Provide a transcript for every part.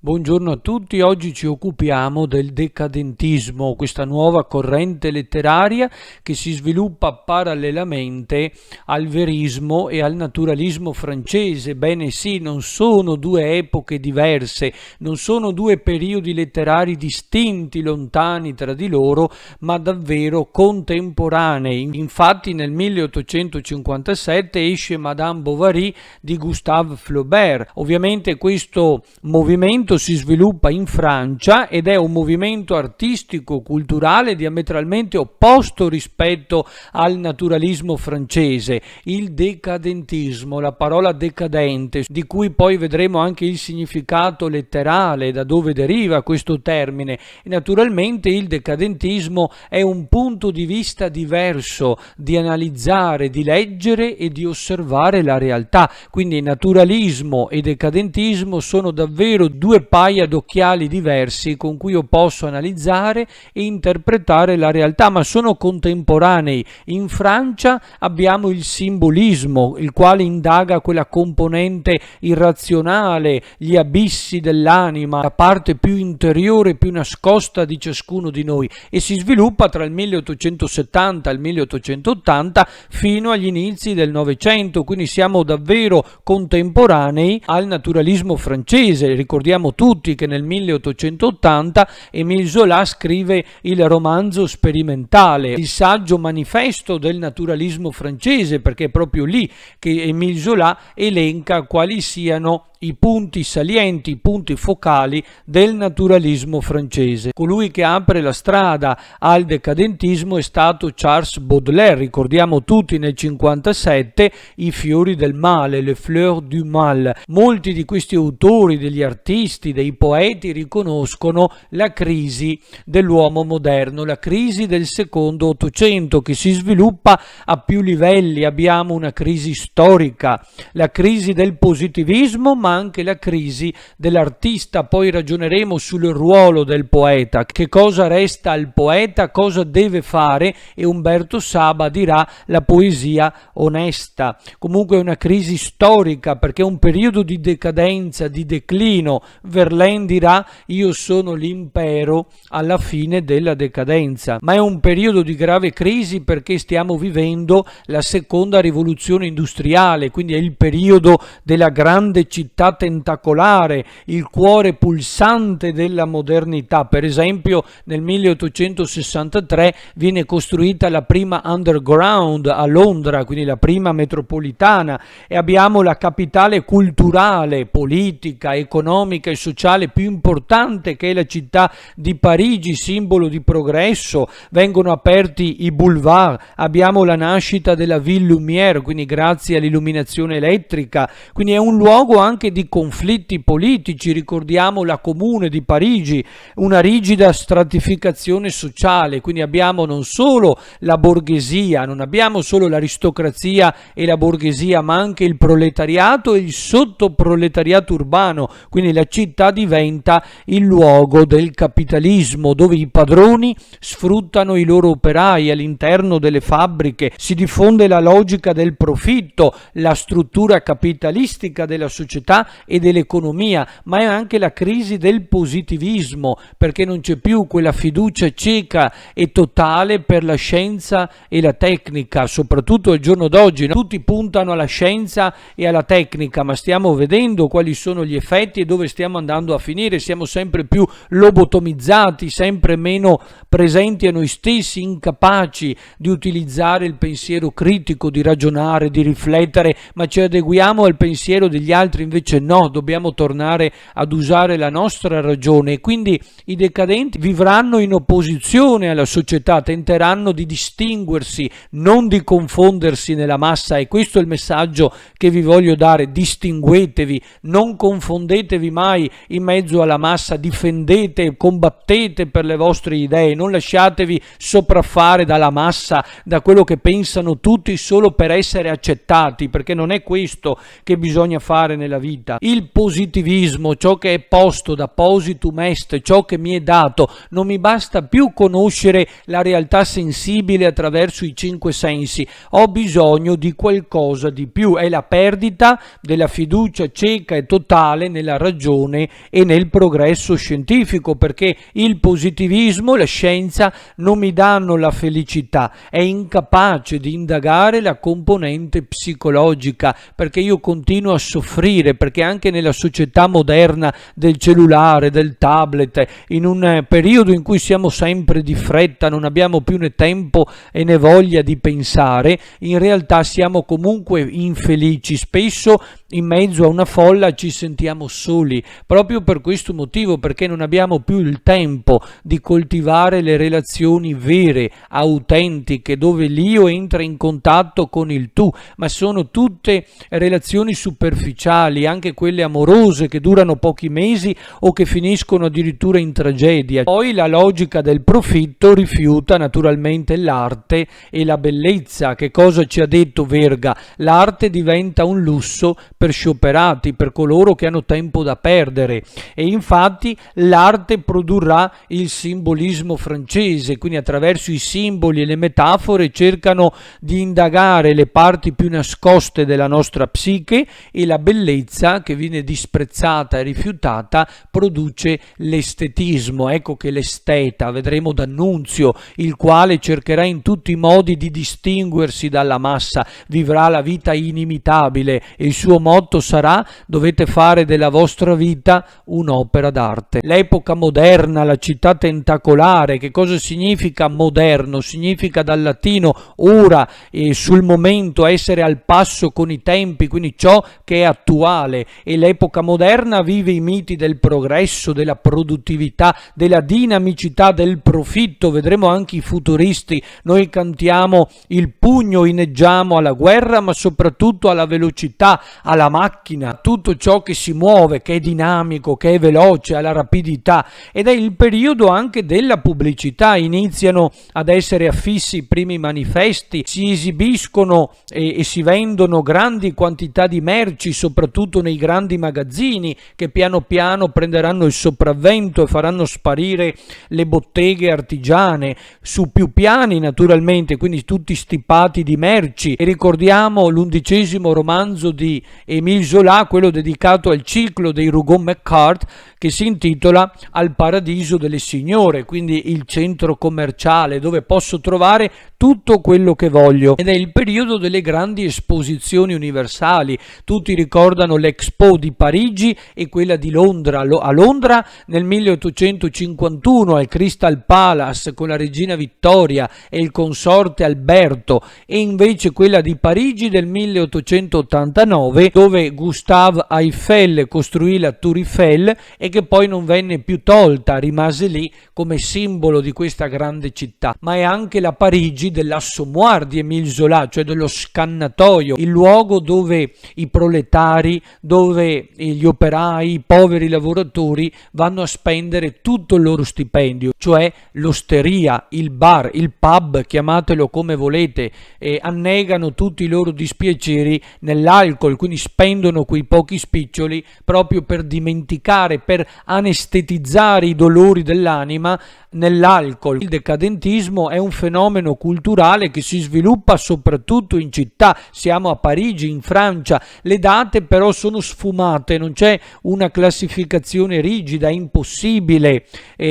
Buongiorno a tutti, oggi ci occupiamo del decadentismo, questa nuova corrente letteraria che si sviluppa parallelamente al verismo e al naturalismo francese. Bene sì, non sono due epoche diverse, non sono due periodi letterari distinti, lontani tra di loro, ma davvero contemporanei. Infatti nel 1857 esce Madame Bovary di Gustave Flaubert. Ovviamente questo movimento si sviluppa in Francia ed è un movimento artistico-culturale diametralmente opposto rispetto al naturalismo francese, il decadentismo, la parola decadente, di cui poi vedremo anche il significato letterale, da dove deriva questo termine. E naturalmente il decadentismo è un punto di vista diverso di analizzare, di leggere e di osservare la realtà. Quindi naturalismo e decadentismo sono davvero due paia d'occhiali diversi con cui io posso analizzare e interpretare la realtà, ma sono contemporanei. In Francia abbiamo il simbolismo, il quale indaga quella componente irrazionale, gli abissi dell'anima, la parte più interiore, più nascosta di ciascuno di noi, e si sviluppa tra il 1870 e il 1880 fino agli inizi del Novecento, quindi siamo davvero contemporanei al naturalismo francese. Ricordiamo tutti che nel 1880 Émile Zola scrive il romanzo sperimentale, il saggio manifesto del naturalismo francese, perché è proprio lì che Émile Zola elenca quali siano i punti salienti, i punti focali del naturalismo francese. Colui che apre la strada al decadentismo è stato Charles Baudelaire. Ricordiamo tutti nel 1957 I fiori del male, Les fleurs du mal. Molti di questi autori, degli artisti, dei poeti riconoscono la crisi dell'uomo moderno, la crisi del secondo Ottocento che si sviluppa a più livelli. Abbiamo una crisi storica, la crisi del positivismo, ma anche la crisi dell'artista. Poi ragioneremo sul ruolo del poeta, che cosa resta al poeta, cosa deve fare, e Umberto Saba dirà la poesia onesta. Comunque è una crisi storica perché è un periodo di decadenza, di declino. Verlaine dirà io sono l'impero alla fine della decadenza, ma è un periodo di grave crisi perché stiamo vivendo la seconda rivoluzione industriale, quindi è il periodo della grande città tentacolare, il cuore pulsante della modernità. Per esempio nel 1863 viene costruita la prima underground a Londra, quindi la prima metropolitana, e abbiamo la capitale culturale, politica, economica e sociale più importante, che è la città di Parigi, simbolo di progresso. Vengono aperti i boulevard, abbiamo la nascita della Ville Lumière, quindi grazie all'illuminazione elettrica. Quindi è un luogo anche di conflitti politici. Ricordiamo la Comune di Parigi, una rigida stratificazione sociale, quindi abbiamo non solo la borghesia, non abbiamo solo l'aristocrazia e la borghesia, ma anche il proletariato e il sottoproletariato urbano. Quindi la città diventa il luogo del capitalismo, dove i padroni sfruttano i loro operai all'interno delle fabbriche, si diffonde la logica del profitto, la struttura capitalistica della società e dell'economia, ma è anche la crisi del positivismo, perché non c'è più quella fiducia cieca e totale per la scienza e la tecnica, soprattutto al giorno d'oggi. Tutti puntano alla scienza e alla tecnica, ma stiamo vedendo quali sono gli effetti e dove stiamo andando a finire. Siamo sempre più lobotomizzati, sempre meno presenti a noi stessi, incapaci di utilizzare il pensiero critico, di ragionare, di riflettere, ma ci adeguiamo al pensiero degli altri. Invece no, dobbiamo tornare ad usare la nostra ragione, e quindi i decadenti vivranno in opposizione alla società, tenteranno di distinguersi, non di confondersi nella massa. E questo è il messaggio che vi voglio dare: distinguetevi, non confondetevi mai in mezzo alla massa, difendete, combattete per le vostre idee, non lasciatevi sopraffare dalla massa, da quello che pensano tutti solo per essere accettati, perché non è questo che bisogna fare nella vita. vita. Il positivismo, ciò che è posto da positum est, ciò che mi è dato, non mi basta più conoscere la realtà sensibile attraverso i cinque sensi, ho bisogno di qualcosa di più, è la perdita della fiducia cieca e totale nella ragione e nel progresso scientifico, perché il positivismo, la scienza non mi danno la felicità, è incapace di indagare la componente psicologica, perché io continuo a soffrire, perché anche nella società moderna del cellulare, del tablet, in un periodo in cui siamo sempre di fretta, non abbiamo più né tempo e né voglia di pensare, in realtà siamo comunque infelici, spesso in mezzo a una folla ci sentiamo soli, proprio per questo motivo, perché non abbiamo più il tempo di coltivare le relazioni vere, autentiche, dove l'io entra in contatto con il tu, ma sono tutte relazioni superficiali, anche quelle amorose che durano pochi mesi o che finiscono addirittura in tragedia. Poi la logica del profitto rifiuta naturalmente l'arte e la bellezza. Che cosa ci ha detto Verga? L'arte diventa un lusso per scioperati, per coloro che hanno tempo da perdere, e infatti l'arte produrrà il simbolismo francese, quindi attraverso i simboli e le metafore cercano di indagare le parti più nascoste della nostra psiche, e la bellezza, che viene disprezzata e rifiutata, produce l'estetismo. Ecco che l'esteta, vedremo D'Annunzio, il quale cercherà in tutti i modi di distinguersi dalla massa, vivrà la vita inimitabile e il suo motto sarà: dovete fare della vostra vita un'opera d'arte. L'epoca moderna, la città tentacolare, che cosa significa moderno? Significa dal latino ora, e sul momento, essere al passo con i tempi, quindi ciò che è attuale, e l'epoca moderna vive i miti del progresso, della produttività, della dinamicità, del profitto. Vedremo anche i futuristi, noi cantiamo il pugno, inneggiamo alla guerra, ma soprattutto alla velocità, alla macchina, tutto ciò che si muove, che è dinamico, che è veloce, alla rapidità. Ed è il periodo anche della pubblicità, iniziano ad essere affissi i primi manifesti, si esibiscono e si vendono grandi quantità di merci, soprattutto nei grandi magazzini, che piano piano prenderanno il sopravvento e faranno sparire le botteghe artigiane su più piani naturalmente, quindi tutti stipati di merci. E ricordiamo l'11° romanzo di Émile Zola, quello dedicato al ciclo dei Rougon-Macquart, che si intitola Al paradiso delle signore, quindi il centro commerciale dove posso trovare tutto quello che voglio. Ed è il periodo delle grandi esposizioni universali. Tutti ricordano l'Expo di Parigi e quella di Londra. A Londra nel 1851 al Crystal Palace con la regina Vittoria e il consorte Alberto, e invece quella di Parigi del 1889 dove Gustave Eiffel costruì la Tour Eiffel e che poi non venne più tolta, rimase lì come simbolo di questa grande città. Ma è anche la Parigi dell'assommoir di Émile Zola, cioè dello scannatoio, il luogo dove i proletari, dove gli operai, i poveri lavoratori vanno a spendere tutto il loro stipendio, cioè l'osteria, il bar, il pub, chiamatelo come volete, e annegano tutti i loro dispiaceri nell'alcol, quindi spendono quei pochi spiccioli proprio per dimenticare, per anestetizzare i dolori dell'anima nell'alcol. Il decadentismo è un fenomeno culturale che si sviluppa soprattutto in città. Siamo a Parigi, in Francia. Le date però sono sfumate, non c'è una classificazione rigida, è impossibile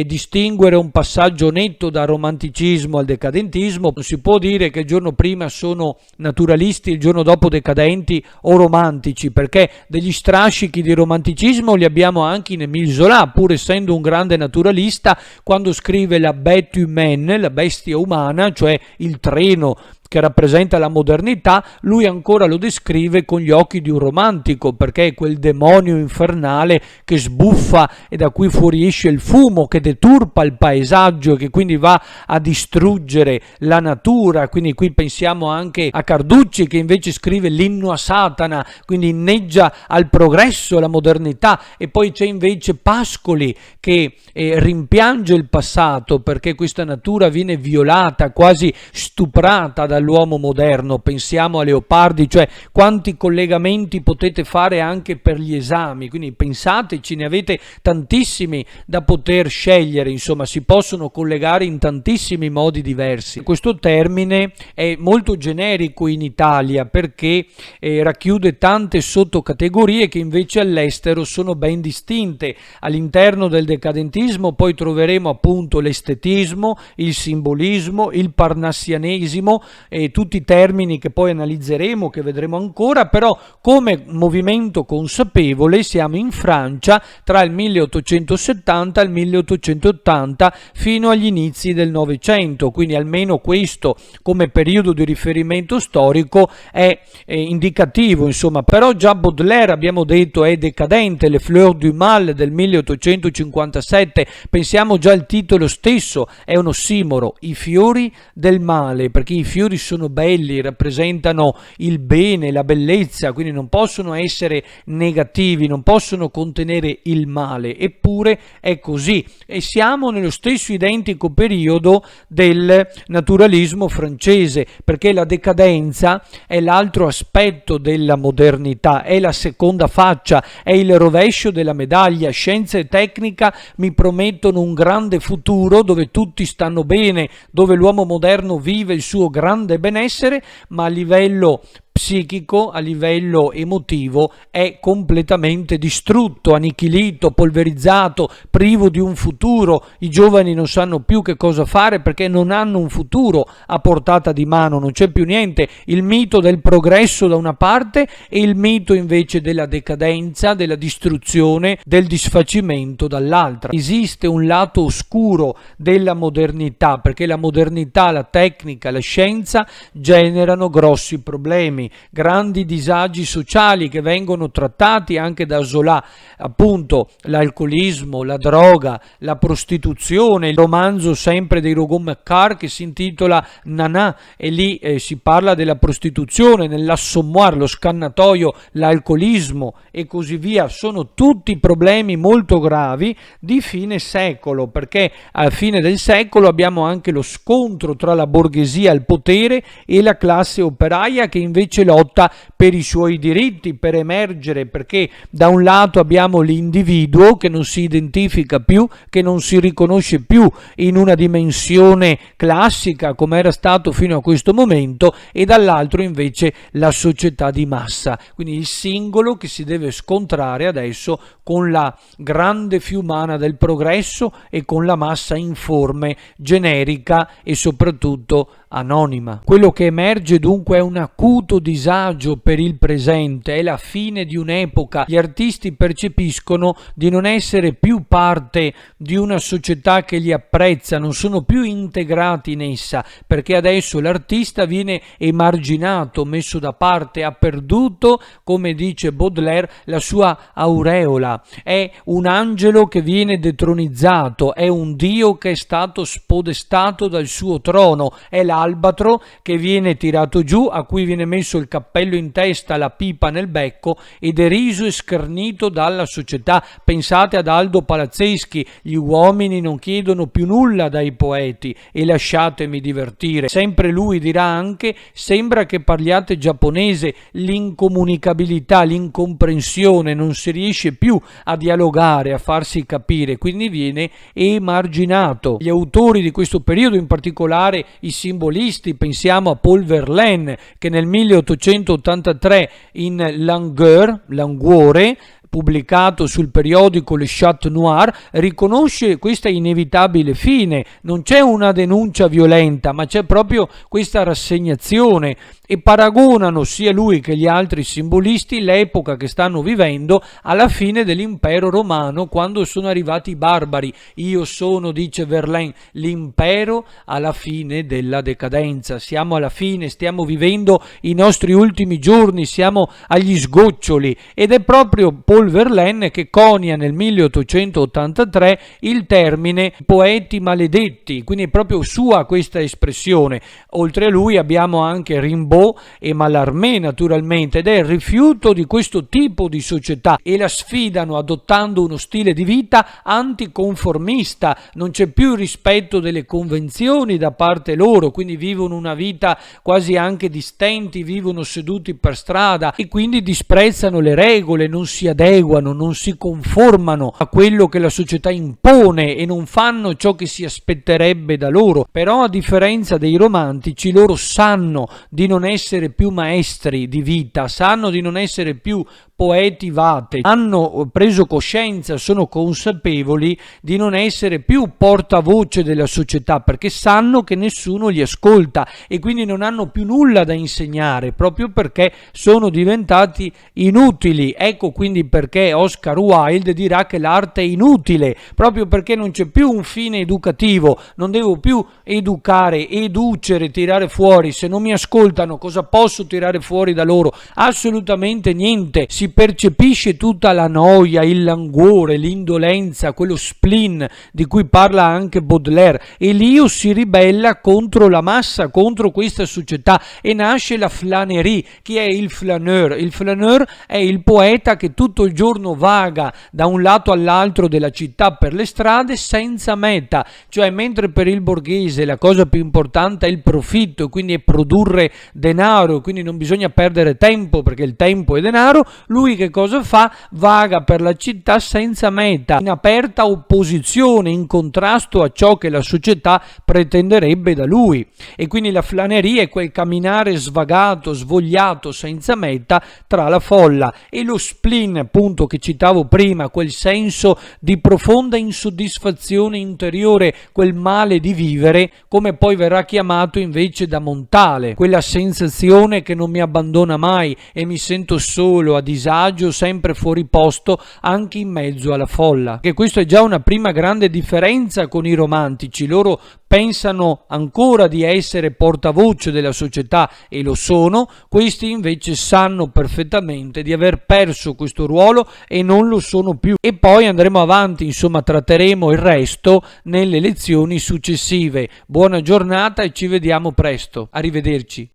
distinguere un passaggio netto dal romanticismo al decadentismo. Non si può dire che il giorno prima sono naturalisti e il giorno dopo decadenti o romantici, perché degli strascichi di romanticismo li abbiamo anche in Émile Zola, pur essendo un grande naturalista. Quando scrive la bête humaine, la bestia umana, cioè il treno che rappresenta la modernità, lui ancora lo descrive con gli occhi di un romantico, perché è quel demonio infernale che sbuffa e da cui fuoriesce il fumo, che deturpa il paesaggio e che quindi va a distruggere la natura. Quindi qui pensiamo anche a Carducci, che invece scrive l'inno a Satana, quindi inneggia al progresso, alla modernità. E poi c'è invece Pascoli che rimpiange il passato perché questa natura viene violata, quasi stuprata dall'uomo moderno. Pensiamo a Leopardi, cioè quanti collegamenti potete fare anche per gli esami, quindi pensateci, ne avete tantissimi da poter scegliere, insomma si possono collegare in tantissimi modi diversi. Questo termine è molto generico in Italia perché racchiude tante sottocategorie che invece all'estero sono ben distinte. All'interno del decadentismo poi troveremo appunto l'estetismo, il simbolismo, il parnassianesimo, tutti termini che poi analizzeremo, che vedremo ancora, però come movimento consapevole siamo in Francia tra il 1870 e il 1880 fino agli inizi del Novecento, quindi almeno questo come periodo di riferimento storico è indicativo, insomma. Però già Baudelaire, abbiamo detto, è decadente, Le Fleurs du Mal del 1857, pensiamo già al titolo stesso, è un ossimoro, i fiori del male, perché i fiori sono belli, rappresentano il bene, la bellezza, quindi non possono essere negativi, non possono contenere il male, eppure è così. E siamo nello stesso identico periodo del naturalismo francese, perché la decadenza è l'altro aspetto della modernità, è la seconda faccia, è il rovescio della medaglia. Scienza e tecnica mi promettono un grande futuro dove tutti stanno bene, dove l'uomo moderno vive il suo grande benessere, ma a livello psichico, a livello emotivo è completamente distrutto, annichilito, polverizzato, privo di un futuro. I giovani non sanno più che cosa fare perché non hanno un futuro a portata di mano, non c'è più niente. Il mito del progresso da una parte e il mito invece della decadenza, della distruzione, del disfacimento dall'altra. Esiste un lato oscuro della modernità, perché la modernità, la tecnica, la scienza generano grossi problemi, grandi disagi sociali che vengono trattati anche da Zola, appunto l'alcolismo, la droga, la prostituzione. Il romanzo sempre dei Rougon-Macquart che si intitola Nana, e lì si parla della prostituzione, nell'assommoir, lo scannatoio, l'alcolismo e così via. Sono tutti problemi molto gravi di fine secolo, perché alla fine del secolo abbiamo anche lo scontro tra la borghesia al potere e la classe operaia che invece lotta per i suoi diritti, per emergere, perché da un lato abbiamo l'individuo che non si identifica più, che non si riconosce più in una dimensione classica come era stato fino a questo momento, e dall'altro invece la società di massa, quindi il singolo che si deve scontrare adesso con la grande fiumana del progresso e con la massa informe, generica e soprattutto anonima. Quello che emerge dunque è un acuto disagio per il presente, è la fine di un'epoca. Gli artisti percepiscono di non essere più parte di una società che li apprezza, non sono più integrati in essa, perché adesso l'artista viene emarginato, messo da parte, ha perduto, come dice Baudelaire, la sua aureola, è un angelo che viene detronizzato, è un dio che è stato spodestato dal suo trono, è l'albatro che viene tirato giù, a cui viene messo il cappello in testa, la pipa nel becco, ed è deriso e schernito dalla società. Pensate ad Aldo Palazzeschi: gli uomini non chiedono più nulla dai poeti, e lasciatemi divertire. Sempre lui dirà anche: sembra che parliate giapponese, l'incomunicabilità, l'incomprensione, non si riesce più a dialogare, a farsi capire, quindi viene emarginato. Gli autori di questo periodo, in particolare i simbolisti, pensiamo a Paul Verlaine che nel 1883 in Languore, pubblicato sul periodico Le Chat Noir, riconosce questa inevitabile fine. Non c'è una denuncia violenta, ma c'è proprio questa rassegnazione, e paragonano sia lui che gli altri simbolisti l'epoca che stanno vivendo alla fine dell'impero romano, quando sono arrivati i barbari. Io sono, dice Verlaine, l'impero alla fine della decadenza. Siamo alla fine, stiamo vivendo i nostri ultimi giorni, siamo agli sgoccioli, ed è proprio Paul Verlaine che conia nel 1883 il termine poeti maledetti, quindi è proprio sua questa espressione. Oltre a lui abbiamo anche Rimbaud, Foucault e Mallarmé naturalmente, ed è il rifiuto di questo tipo di società, e la sfidano adottando uno stile di vita anticonformista. Non c'è più rispetto delle convenzioni da parte loro, quindi vivono una vita quasi anche di stenti, vivono seduti per strada e quindi disprezzano le regole, non si adeguano, non si conformano a quello che la società impone e non fanno ciò che si aspetterebbe da loro. Però a differenza dei romantici, loro sanno di non essere più maestri di vita, sanno di non essere più poeti vate, hanno preso coscienza, sono consapevoli di non essere più portavoce della società, perché sanno che nessuno li ascolta e quindi non hanno più nulla da insegnare, proprio perché sono diventati inutili. Ecco quindi perché Oscar Wilde dirà che l'arte è inutile, proprio perché non c'è più un fine educativo, non devo più educare, educere, tirare fuori. Se non mi ascoltano, cosa posso tirare fuori da loro? Assolutamente niente. Si percepisce tutta la noia, il languore, l'indolenza, quello spleen di cui parla anche Baudelaire, e l'io si ribella contro la massa, contro questa società, e nasce la flânerie. Chi è il flaneur? Il flaneur è il poeta che tutto il giorno vaga da un lato all'altro della città per le strade senza meta, cioè mentre per il borghese la cosa più importante è il profitto, quindi è produrre denaro, quindi non bisogna perdere tempo perché il tempo è denaro, lui che cosa fa? Vaga per la città senza meta, in aperta opposizione, in contrasto a ciò che la società pretenderebbe da lui. E quindi la flânerie è quel camminare svagato, svogliato, senza meta tra la folla, e lo spleen, appunto, che citavo prima, quel senso di profonda insoddisfazione interiore, quel male di vivere, come poi verrà chiamato invece da Montale, quella sensazione che non mi abbandona mai e mi sento solo, a disagio, sempre fuori posto, anche in mezzo alla folla. Che questo è già una prima grande differenza con i romantici. Loro pensano ancora di essere portavoce della società e lo sono, questi invece sanno perfettamente di aver perso questo ruolo e non lo sono più. E poi andremo avanti, insomma, tratteremo il resto nelle lezioni successive. Buona giornata e ci vediamo presto. Arrivederci.